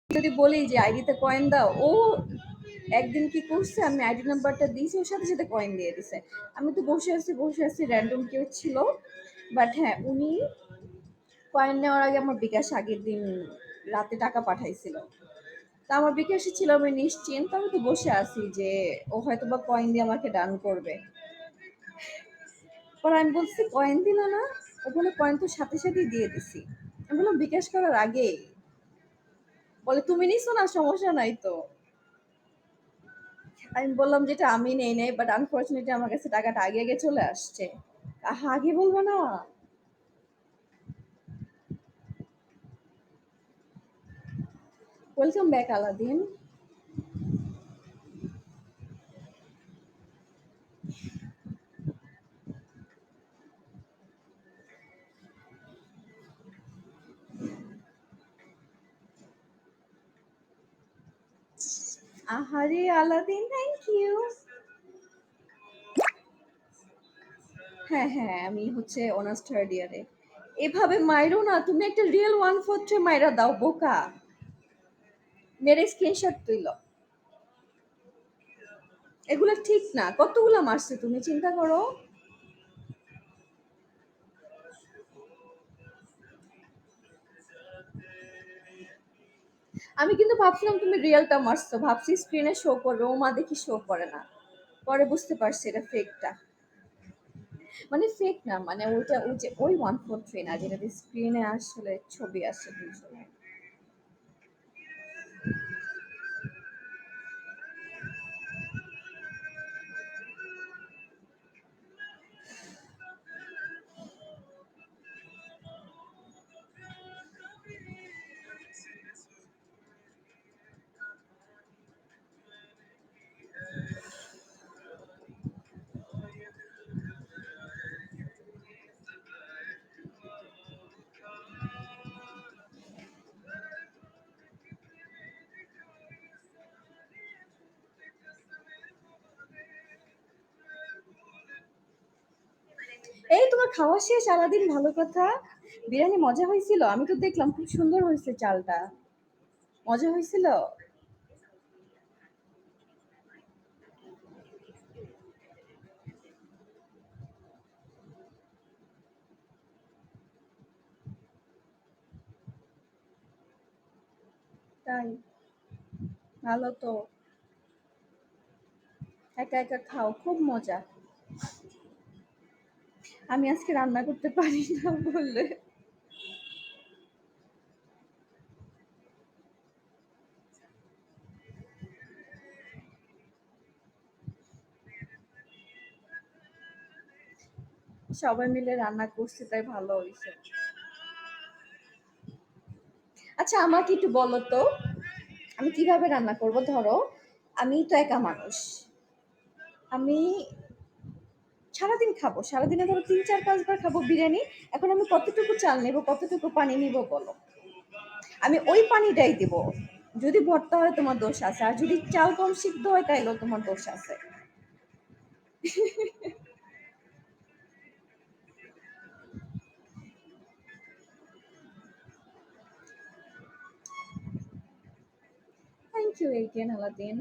যদি বলি যে আইডিতে কয়েন দাও, ও একদিন কি করছে, আমি আইডি নাম্বারটা দিয়েছি, ওর সাথে সাথে কয়েন দিয়ে দিছে। আমি তো বসে আছি, র্যান্ডম কেউ ছিল, বাট হ্যাঁ উনি কয়েন নেওয়ার আগে আমার বিকাশ আগের দিন রাতে টাকা পাঠাইছিল। তা আমার বিকাশে ছিল, আমি নিশ্চিন্ত, আমি তো বসে আছি যে ও হয়তো বা কয়েন দিয়ে আমাকে ডান করবে। পরে আমি বলছি কয়েন দিল না, ও বলে কয়েন তো সাথে সাথেই দিয়ে দিছি। আমি বললাম বিকাশ করার আগে। বলে তুমি নিছো না, সমস্যা নাই তো। আমি বললাম যেটা আমি নেই নাই, বাট আনফরচুনেটলি আমার কাছে টাকাটা আগে আগে চলে আসছে। আহা, আগে বলবো না। Welcome back Aladdin. আহারে আলাদিন, থ্যাংক ইউ। হ্যাঁ হ্যাঁ, আমি হচ্ছে অনার্স থার্ড ইয়ারে। এভাবে মাইরো না, তুমি একটা রিয়েল 143 মাইরা দাও বোকা। মেরে স্ক্রিনশট তুইল। এগুলো ঠিক না, কতগুলা মারছে তুমি চিন্তা করো। আমি কিন্তু ভাবছিলাম তুমি রিয়েলটা মারছো, ভাবছি স্ক্রিনে শো করবে, ও মা দেখি শো করে না। পরে বুঝতে পারছি এটা ফেকটা। মানে ফেক না, মানে ওইটা ওই যে ওই 143 না, যেটা স্ক্রিনে আসলে ছবি আসে দুজনে। এই তোমার খাওয়া শেষ আলাদিন, ভালো কথা। বিরিয়ানি মজা হয়েছিল, আমি তো দেখলাম খুব সুন্দর হয়েছে চালটা। মজা হয়েছিল। তাই? ভালো তো। একা একা খাও, খুব মজা। আমি আজকে রান্না করতে পারি না বললে। সবাই মিলে রান্না করছি তাই ভালো হয়েছে। আচ্ছা আমাকে একটু বলো তো, আমি কিভাবে রান্না করব, ধরো আমি তো একা মানুষ, আমি সারাদিন খাবো, সারাদিনে ধরো 3 4 5 বার খাবো বিরিয়ানি। এখন আমি কতটুকু চাল নেব, কতটুকু পানি নিব বলো। আমি ওই পানিটাই দিব। যদি ভর্তা হয় তোমার দোষ আছে, আর যদি চাল কম সিদ্ধ হয় তাইলেও তোমার দোষ আছে। Thank you again Aladdin.